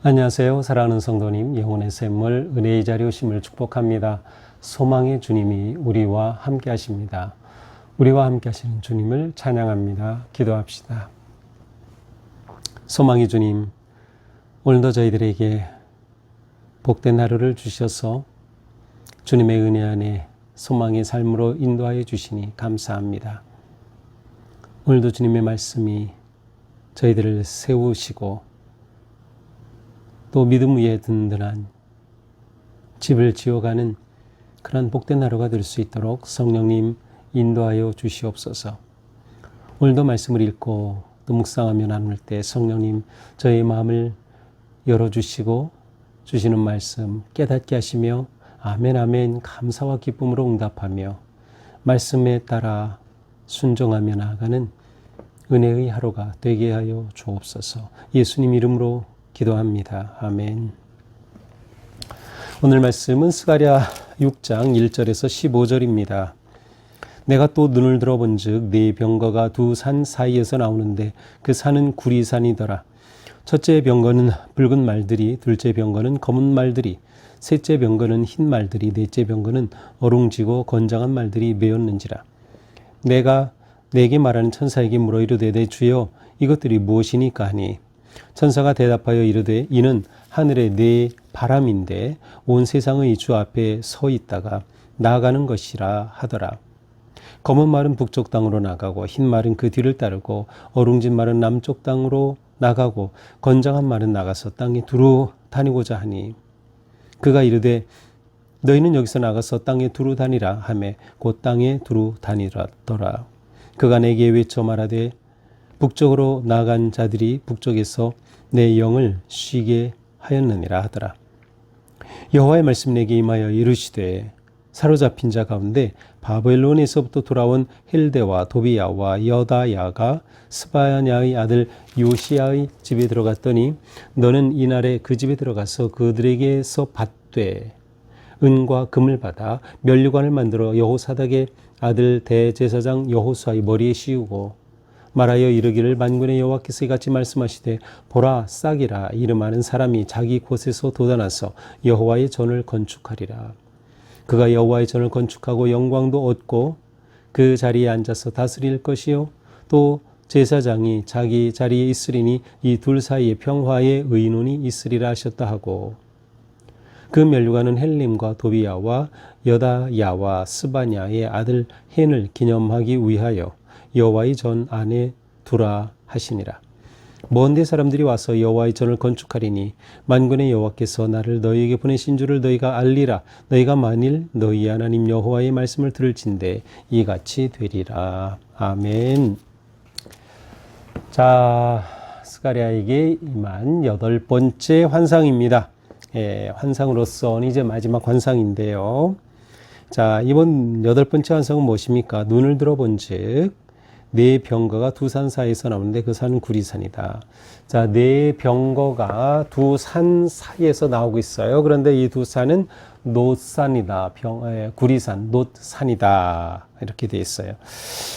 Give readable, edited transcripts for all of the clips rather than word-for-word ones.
안녕하세요. 사랑하는 성도님, 영혼의 샘물, 은혜의 자리 오심을 축복합니다. 소망의 주님이 우리와 함께 하십니다. 우리와 함께 하시는 주님을 찬양합니다. 기도합시다. 소망의 주님, 오늘도 저희들에게 복된 하루를 주셔서 주님의 은혜 안에 소망의 삶으로 인도하여 주시니 감사합니다. 오늘도 주님의 말씀이 저희들을 세우시고 또 믿음 위에 든든한 집을 지어가는 그런 복된 하루가 될 수 있도록 성령님 인도하여 주시옵소서. 오늘도 말씀을 읽고 또 묵상하며 나눌 때 성령님 저의 마음을 열어주시고 주시는 말씀 깨닫게 하시며 아멘 아멘 감사와 기쁨으로 응답하며 말씀에 따라 순종하며 나아가는 은혜의 하루가 되게 하여 주옵소서. 예수님 이름으로 기도합니다. 아멘. 오늘 말씀은 스가랴 6장 1절에서 15절입니다. 내가 또 눈을 들어본 즉 네 병거가 두 산 사이에서 나오는데 그 산은 구리산이더라. 첫째 병거는 붉은 말들이, 둘째 병거는 검은 말들이, 셋째 병거는 흰 말들이, 넷째 병거는 어룽지고 건장한 말들이 메었는지라. 내가 내게 말하는 천사에게 물어 이르되 내 주여 이것들이 무엇이니까 하니 천사가 대답하여 이르되 이는 하늘의 네 바람인데 온 세상의 주 앞에 서 있다가 나아가는 것이라 하더라. 검은 말은 북쪽 땅으로 나가고 흰 말은 그 뒤를 따르고 어룽진 말은 남쪽 땅으로 나가고 건장한 말은 나가서 땅에 두루 다니고자 하니 그가 이르되 너희는 여기서 나가서 땅에 두루 다니라 하매 곧 땅에 두루 다니더라. 그가 내게 외쳐 말하되 북쪽으로 나간 자들이 북쪽에서 내 영을 쉬게 하였느니라 하더라. 여호와의 말씀 내게 임하여 이르시되 사로잡힌 자 가운데 바벨론에서부터 돌아온 헬데와 도비야와 여다야가 스바냐의 아들 요시야의 집에 들어갔더니 너는 이날에 그 집에 들어가서 그들에게서 받되 은과 금을 받아 면류관을 만들어 여호사닥의 아들 대제사장 여호수아의 머리에 씌우고 말하여 이르기를 만군의 여호와께서 이같이 말씀하시되 보라 싹이라 이름하는 사람이 자기 곳에서 돋아나서 여호와의 전을 건축하리라. 그가 여호와의 전을 건축하고 영광도 얻고 그 자리에 앉아서 다스릴 것이요 또 제사장이 자기 자리에 있으리니 이 둘 사이에 평화의 의논이 있으리라 하셨다 하고 그 면류관은 헬림과 도비야와 여다야와 스바냐의 아들 헨을 기념하기 위하여 여호와의 전 안에 두라 하시니라. 먼데 사람들이 와서 여호와의 전을 건축하리니 만군의 여호와께서 나를 너희에게 보내신 줄을 너희가 알리라. 너희가 만일 너희 하나님 여호와의 말씀을 들을진대 이같이 되리라. 아멘. 자, 스가랴에게 임한 8번째 환상입니다. 환상으로서는 이제 마지막 환상인데요. 자, 이번 8번째 환상은 무엇입니까? 눈을 들어본 즉 네 병거가 두 산 사이에서 나오는데 그 산은 구리산이다. 자, 네 병거가 두 산 사이에서 나오고 있어요. 그런데 이 두 산은 놋산이다. 구리산, 놋산이다. 이렇게 되어 있어요.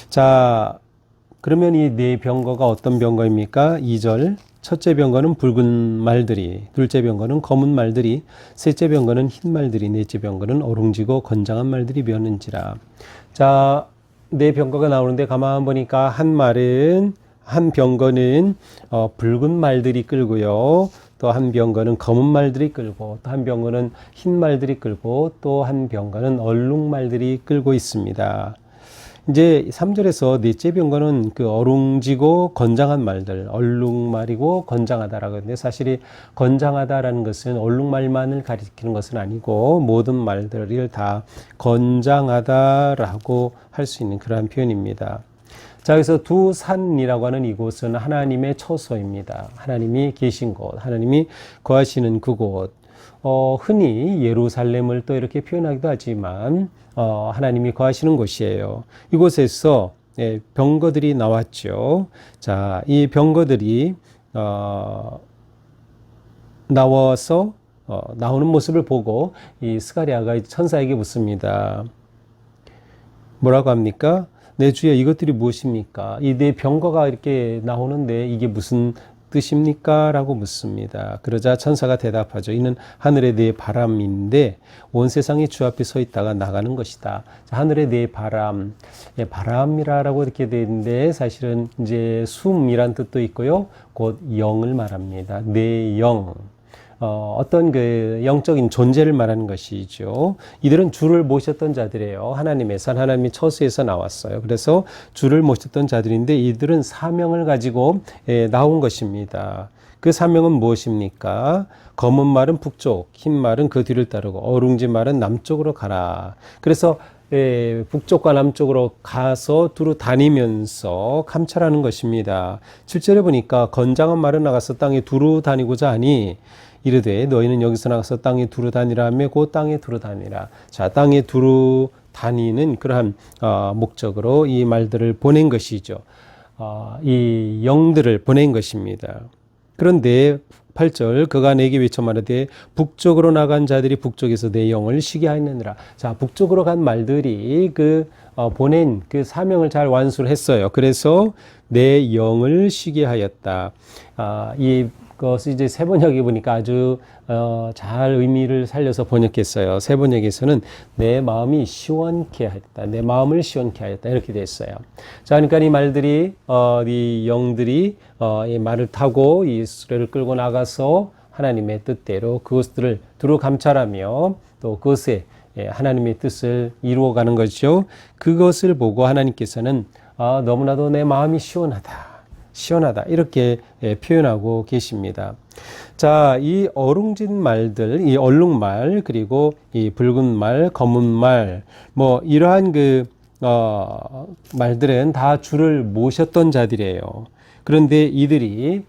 자, 그러면 이 네 병거가 어떤 병거입니까? 2절. 첫째 병거는 붉은 말들이, 둘째 병거는 검은 말들이, 셋째 병거는 흰 말들이, 넷째 병거는 어룽지고 건장한 말들이 메었는지라. 자, 네 병거가 나오는데 가만 보니까 한 병거는 붉은 말들이 끌고요. 또 한 병거는 검은 말들이 끌고 또 한 병거는 흰 말들이 끌고 또 한 병거는 얼룩 말들이 끌고 있습니다. 이제 3절에서 넷째 병거는 그 어룽지고 건장한 말들, 얼룩말이고 건장하다라고 하는데 사실 건장하다라는 것은 얼룩말만을 가리키는 것은 아니고 모든 말들을 다 건장하다라고 할 수 있는 그러한 표현입니다. 자, 그래서 두 산이라고 하는 이곳은 하나님의 처소입니다. 하나님이 계신 곳, 하나님이 거하시는 그곳. 흔히 예루살렘을 또 이렇게 표현하기도 하지만 하나님이 거하시는 곳이에요. 이곳에서 병거들이 나왔죠. 자, 이 병거들이 나와서 나오는 모습을 보고 이 스가랴가 천사에게 묻습니다. 뭐라고 합니까? 내 주여 이것들이 무엇입니까? 이 내 병거가 이렇게 나오는데 이게 무슨 뜻입니까? 라고 묻습니다. 그러자 천사가 대답하죠. 이는 하늘의 네 바람인데 온 세상이 주 앞에 서 있다가 나가는 것이다. 자, 하늘의 네 바람, 바람이라고 이렇게 되어 있는데 사실은 이제 숨이란 뜻도 있고요. 곧 영을 말합니다. 네 영. 어떤 그 영적인 존재를 말하는 것이죠. 이들은 주를 모셨던 자들이에요. 하나님의 산, 하나님이 처소에서 나왔어요. 그래서 주를 모셨던 자들인데 이들은 사명을 가지고 나온 것입니다. 그 사명은 무엇입니까? 검은 말은 북쪽, 흰 말은 그 뒤를 따르고 어룽진 말은 남쪽으로 가라. 그래서 북쪽과 남쪽으로 가서 두루 다니면서 감찰하는 것입니다. 7절에 보니까 건장한 말은 나가서 땅에 두루 다니고자 하니 이르되 너희는 여기서 나가서 땅에 두루 다니라 하며 그 땅에 두루 다니라. 자, 땅에 두루 다니는 그러한 목적으로 이 말들을 보낸 것이죠. 이 영들을 보낸 것입니다. 그런데 8절 그가 내게 외쳐 말하되 북쪽으로 나간 자들이 북쪽에서 내 영을 쉬게 하였느니라. 자, 북쪽으로 간 말들이 보낸 그 사명을 잘 완수를 했어요. 그래서 내 영을 쉬게 하였다. 그것을 이제 세번역에 보니까 아주 잘 의미를 살려서 번역했어요. 세번역에서는 내 마음이 시원케 하였다. 내 마음을 시원케 하였다. 이렇게 되어 있어요. 자, 그러니까 이 말들이 이 영들이 이 말을 타고 이 수레를 끌고 나가서 하나님의 뜻대로 그것들을 두루 감찰하며 또 그것에 하나님의 뜻을 이루어가는 것이죠. 그것을 보고 하나님께서는 너무나도 내 마음이 시원하다. 이렇게 표현하고 계십니다. 자, 이 어룽진 말들, 이 얼룩말, 그리고 이 붉은 말, 검은 말, 뭐 이러한 말들은 다 주를 모셨던 자들이에요. 그런데 이들이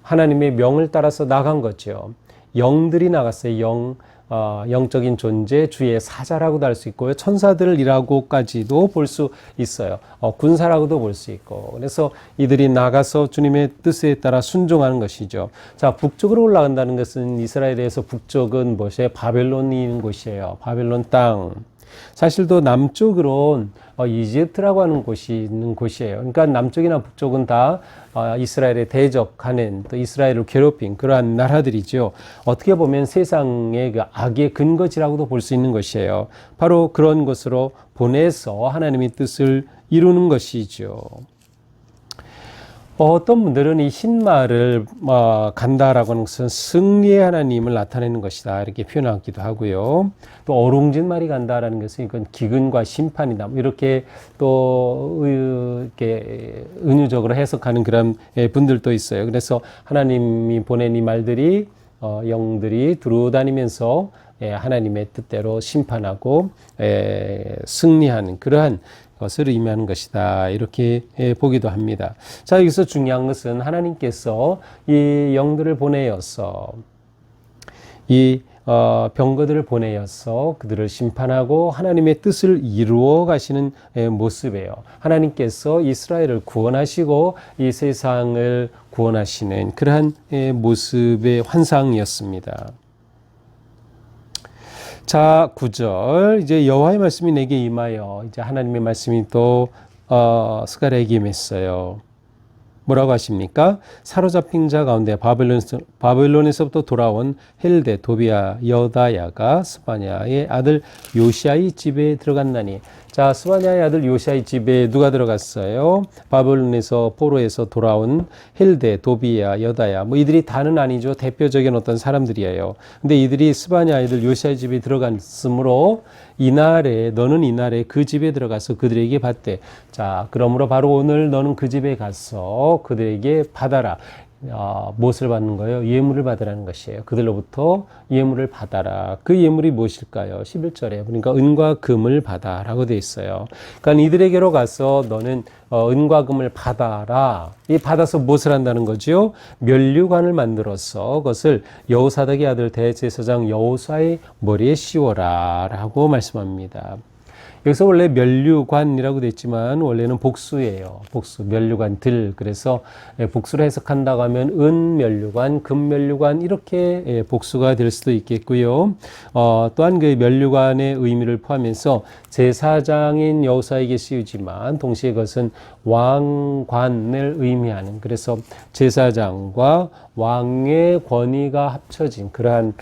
하나님의 명을 따라서 나간 거죠. 영들이 나갔어요. 영적인 존재, 주의 사자라고도 할 수 있고요. 천사들이라고까지도 볼 수 있어요. 군사라고도 볼 수 있고. 그래서 이들이 나가서 주님의 뜻에 따라 순종하는 것이죠. 자, 북쪽으로 올라간다는 것은 이스라엘에서 북쪽은 무엇이에요? 바벨론이 있는 곳이에요. 바벨론 땅. 사실 또 남쪽으론 이집트라고 하는 곳이 있는 곳이에요. 그러니까 남쪽이나 북쪽은 다 이스라엘에 대적하는 또 이스라엘을 괴롭힌 그러한 나라들이죠. 어떻게 보면 세상의 그 악의 근거지라고도 볼 수 있는 것이에요. 바로 그런 곳으로 보내서 하나님의 뜻을 이루는 것이죠. 어떤 분들은 이 흰말을 간다라고 하는 것은 승리의 하나님을 나타내는 것이다 이렇게 표현하기도 하고요. 또 어룽진 말이 간다라는 것은 이건 기근과 심판이다 이렇게 또 이렇게 은유적으로 해석하는 그런 분들도 있어요. 그래서 하나님이 보낸 이 말들이 영들이 두루 다니면서 하나님의 뜻대로 심판하고 승리하는 그러한 것을 의미하는 것이다. 이렇게 보기도 합니다. 자, 여기서 중요한 것은 하나님께서 이 영들을 보내어서 이 병거들을 보내어서 그들을 심판하고 하나님의 뜻을 이루어 가시는 모습이에요. 하나님께서 이스라엘을 구원하시고 이 세상을 구원하시는 그러한 모습의 환상이었습니다. 자, 9절. 이제 여호와의 말씀이 내게 임하여 이제 하나님의 말씀이 또 스가랴에게 임했어요. 뭐라고 하십니까? 사로잡힌 자 가운데 바벨론에서부터 돌아온 헬데, 도비아, 여다야가 스바냐의 아들 요시아의 집에 들어갔나니. 자, 스바냐의 아들 요시아의 집에 누가 들어갔어요? 바벨론에서 포로에서 돌아온 헬데, 도비아, 여다야. 뭐 이들이 다는 아니죠. 대표적인 어떤 사람들이에요. 근데 이들이 스바냐 아들 요시아의 집에 들어갔으므로 너는 이날에 그 집에 들어가서 그들에게 받되. 자, 그러므로 바로 오늘 너는 그 집에 가서 그들에게 받아라. 무엇을 받는 거예요? 예물을 받으라는 것이에요. 그들로부터 예물을 받아라. 그 예물이 무엇일까요? 11절에 그러니까 은과 금을 받아라고 되어 있어요. 그러니까 이들에게로 가서 너는 은과 금을 받아라. 이 받아서 무엇을 한다는 거죠? 면류관을 만들어서 그것을 여호사닥의 아들 대제사장 여호수아의 머리에 씌워라 라고 말씀합니다. 여기서 원래 면류관이라고 됐지만 원래는 복수예요. 복수, 면류관 들. 그래서 복수로 해석한다고 하면 은면류관, 금면류관 이렇게 복수가 될 수도 있겠고요. 또한 그 면류관의 의미를 포함해서 제사장인 여호사에게 쓰이지만 동시에 그것은 왕관을 의미하는, 그래서 제사장과 왕의 권위가 합쳐진 그러한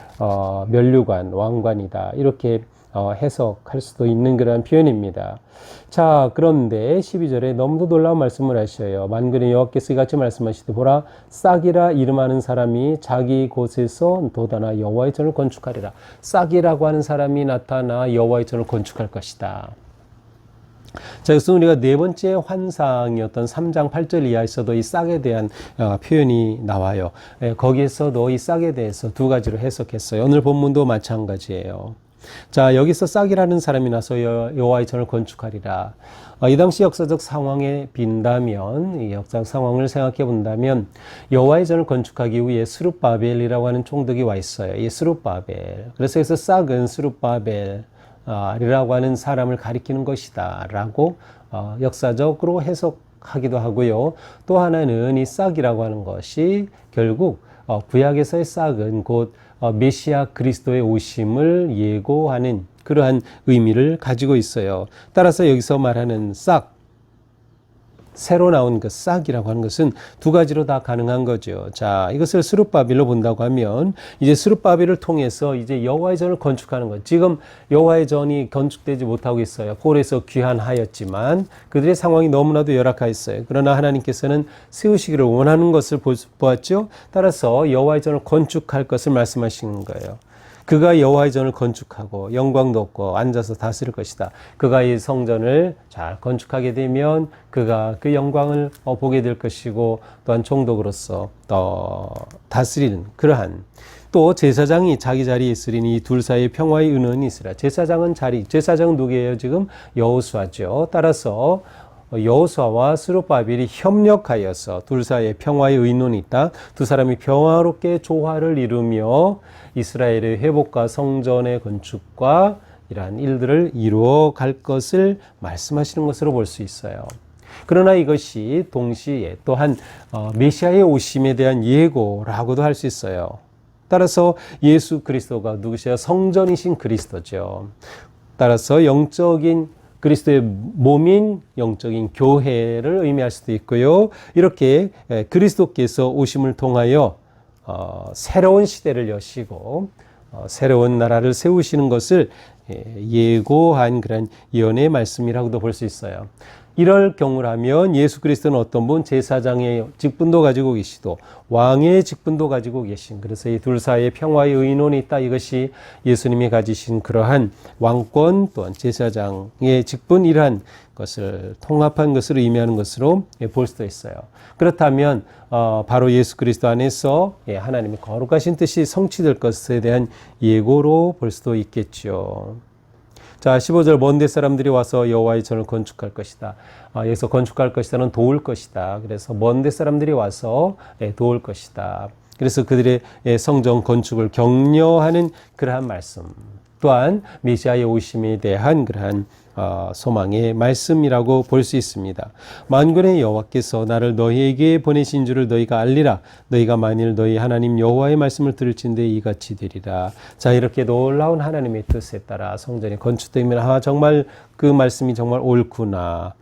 면류관, 왕관이다. 이렇게 해석할 수도 있는 그런 표현입니다. 자, 그런데 12절에 너무도 놀라운 말씀을 하셔요. 만군의 여호와께서 이같이 말씀하시되 보라, 싹이라 이름하는 사람이 자기 곳에서 돋아나 여호와의 전을 건축하리라. 싹이라고 하는 사람이 나타나 여호와의 전을 건축할 것이다. 자, 여기서 우리가 네 번째 환상이었던 3장 8절 이하에서도 이 싹에 대한 표현이 나와요. 거기에서도 이 싹에 대해서 두 가지로 해석했어요. 오늘 본문도 마찬가지예요. 자, 여기서 싹이라는 사람이 나서 여호와의 전을 건축하리라. 이 당시 역사적 상황에 빈다면, 이 역사적 상황을 생각해 본다면 여호와의 전을 건축하기 위해 스룹바벨이라고 하는 총독이 와 있어요. 이 스룹바벨. 그래서 여기서 싹은 스룹바벨이라고 하는 사람을 가리키는 것이다 라고 역사적으로 해석하기도 하고요. 또 하나는 이 싹이라고 하는 것이 결국 구약에서의 싹은 곧 메시아 그리스도의 오심을 예고하는 그러한 의미를 가지고 있어요. 따라서 여기서 말하는 싹, 새로 나온 그 싹이라고 하는 것은 두 가지로 다 가능한 거죠. 자, 이것을 스룹바벨로 본다고 하면 이제 스룹바벨을 통해서 이제 여호와의 전을 건축하는 것. 지금 여호와의 전이 건축되지 못하고 있어요. 홀에서 귀환하였지만 그들의 상황이 너무나도 열악하였어요. 그러나 하나님께서는 세우시기를 원하는 것을 보았죠. 따라서 여호와의 전을 건축할 것을 말씀하시는 거예요. 그가 여호와의 전을 건축하고 영광도 없고 앉아서 다스릴 것이다. 그가 이 성전을 잘 건축하게 되면 그가 그 영광을 보게 될 것이고 또한 총독으로서 다스리는 그러한, 또 제사장이 자기 자리에 있으리니 이 둘 사이에 평화의 은원이 있으라. 제사장은 누구예요? 지금 여호수아죠. 따라서 여호수아와 스룹바벨이 협력하여서 둘 사이에 평화의 의논이 있다. 두 사람이 평화롭게 조화를 이루며 이스라엘의 회복과 성전의 건축과 이러한 일들을 이루어 갈 것을 말씀하시는 것으로 볼 수 있어요. 그러나 이것이 동시에 또한 메시아의 오심에 대한 예고라고도 할 수 있어요. 따라서 예수 그리스도가 누구시요? 성전이신 그리스도죠. 따라서 영적인 그리스도의 몸인 영적인 교회를 의미할 수도 있고요. 이렇게 그리스도께서 오심을 통하여 새로운 시대를 여시고 새로운 나라를 세우시는 것을 예고한 그런 예언의 말씀이라고도 볼 수 있어요. 이럴 경우라면 예수 그리스도는 어떤 분? 제사장의 직분도 가지고 계시고 왕의 직분도 가지고 계신, 그래서 이 둘 사이에 평화의 의논이 있다. 이것이 예수님이 가지신 그러한 왕권 또한 제사장의 직분, 이러한 것을 통합한 것을 의미하는 것으로 볼 수도 있어요. 그렇다면 바로 예수 그리스도 안에서 하나님의 거룩하신 뜻이 성취될 것에 대한 예고로 볼 수도 있겠죠. 자, 15절 먼데 사람들이 와서 여호와의 전을 건축할 것이다. 여기서 건축할 것이다는 도울 것이다. 그래서 먼데 사람들이 와서 도울 것이다. 그래서 그들의 성전 건축을 격려하는 그러한 말씀. 또한 메시아의 오심에 대한 그러한 소망의 말씀이라고 볼 수 있습니다. 만군의 여호와께서 나를 너희에게 보내신 줄을 너희가 알리라. 너희가 만일 너희 하나님 여호와의 말씀을 들을진대 이같이 되리라. 자, 이렇게 놀라운 하나님의 뜻에 따라 성전이 건축되면 정말 그 말씀이 정말 옳구나.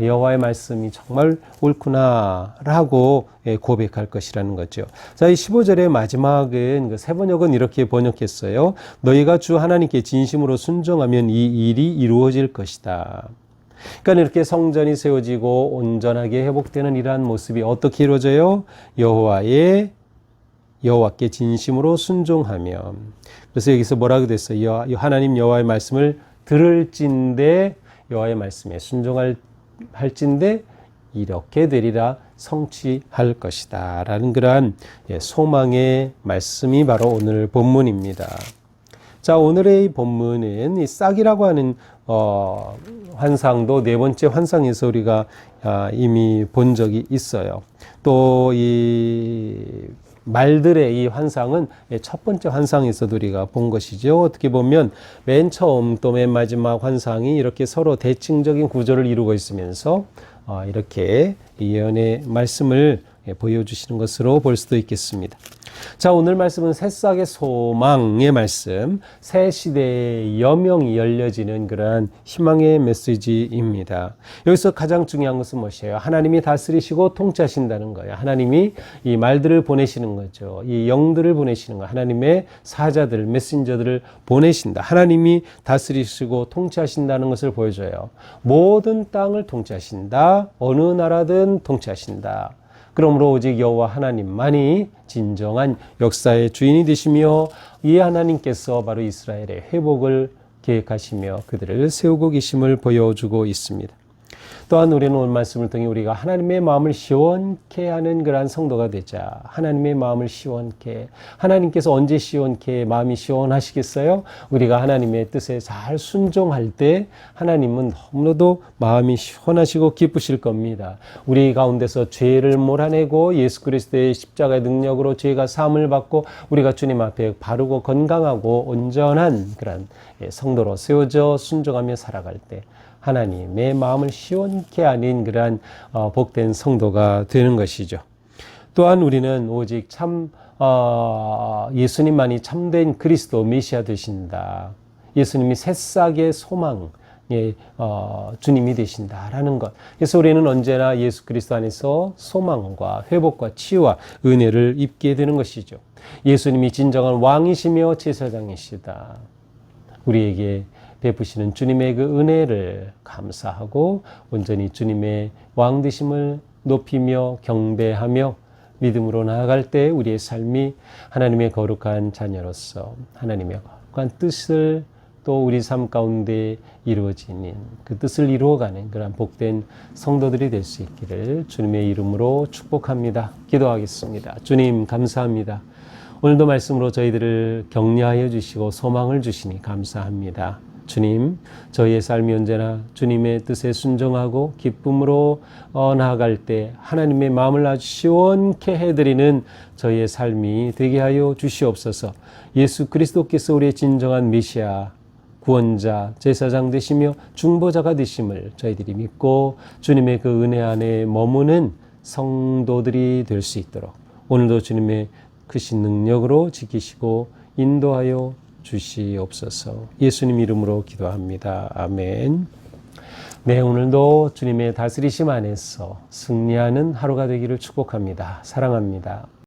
여호와의 말씀이 정말 옳구나 라고 고백할 것이라는 거죠. 자, 이 15절의 마지막은 그 세 번역은 이렇게 번역했어요. 너희가 주 하나님께 진심으로 순종하면 이 일이 이루어질 것이다. 그러니까 이렇게 성전이 세워지고 온전하게 회복되는 이러한 모습이 어떻게 이루어져요? 여호와께 진심으로 순종하면. 그래서 여기서 뭐라고 됐어요? 하나님 여호와의 말씀을 들을진대 여호와의 말씀에 순종할진대 이렇게 되리라, 성취할 것이다 라는 그러한 소망의 말씀이 바로 오늘 본문입니다. 자, 오늘의 본문은 이 싹이라고 하는 환상도 네 번째 환상에서 우리가 이미 본 적이 있어요. 또 이 말들의 이 환상은 첫 번째 환상에서도 우리가 본 것이죠. 어떻게 보면 맨 처음 또 맨 마지막 환상이 이렇게 서로 대칭적인 구조를 이루고 있으면서 이렇게 이 예언의 말씀을 보여주시는 것으로 볼 수도 있겠습니다. 자, 오늘 말씀은 새싹의 소망의 말씀, 새 시대의 여명이 열려지는 그러한 희망의 메시지입니다. 여기서 가장 중요한 것은 무엇이에요? 하나님이 다스리시고 통치하신다는 거예요. 하나님이 이 말들을 보내시는 거죠. 이 영들을 보내시는 거예요. 하나님의 사자들, 메신저들을 보내신다. 하나님이 다스리시고 통치하신다는 것을 보여줘요. 모든 땅을 통치하신다. 어느 나라든 통치하신다. 그러므로 오직 여호와 하나님만이 진정한 역사의 주인이 되시며 이 하나님께서 바로 이스라엘의 회복을 계획하시며 그들을 세우고 계심을 보여주고 있습니다. 또한 우리는 오늘 말씀을 통해 우리가 하나님의 마음을 시원케 하는 그러한 성도가 되자. 하나님의 마음을 시원케. 하나님께서 언제 시원케 마음이 시원하시겠어요? 우리가 하나님의 뜻에 잘 순종할 때 하나님은 너무나도 마음이 시원하시고 기쁘실 겁니다. 우리 가운데서 죄를 몰아내고 예수 그리스도의 십자가의 능력으로 죄가 사함을 받고 우리가 주님 앞에 바르고 건강하고 온전한 그런 성도로 세워져 순종하며 살아갈 때 하나님의 마음을 시원케 하는 그러한 복된 성도가 되는 것이죠. 또한 우리는 오직 예수님만이 참된 그리스도 메시아 되신다. 예수님이 새싹의 소망, 주님이 되신다라는 것. 그래서 우리는 언제나 예수 그리스도 안에서 소망과 회복과 치유와 은혜를 입게 되는 것이죠. 예수님이 진정한 왕이시며 제사장이시다. 우리에게 베푸시는 주님의 그 은혜를 감사하고 온전히 주님의 왕 되심을 높이며 경배하며 믿음으로 나아갈 때 우리의 삶이 하나님의 거룩한 자녀로서 하나님의 거룩한 뜻을 또 우리 삶 가운데 이루어지는 그 뜻을 이루어가는 그런 복된 성도들이 될 수 있기를 주님의 이름으로 축복합니다. 기도하겠습니다. 주님 감사합니다. 오늘도 말씀으로 저희들을 격려하여 주시고 소망을 주시니 감사합니다. 주님, 저희의 삶이 언제나 주님의 뜻에 순종하고 기쁨으로 나아갈 때 하나님의 마음을 아주 시원케 해드리는 저희의 삶이 되게 하여 주시옵소서. 예수 그리스도께서 우리의 진정한 메시아, 구원자, 제사장 되시며 중보자가 되심을 저희들이 믿고 주님의 그 은혜 안에 머무는 성도들이 될 수 있도록 오늘도 주님의 크신 능력으로 지키시고 인도하여 주시옵소서. 예수님 이름으로 기도합니다. 아멘. 네, 오늘도 주님의 다스리심 안에서 승리하는 하루가 되기를 축복합니다. 사랑합니다.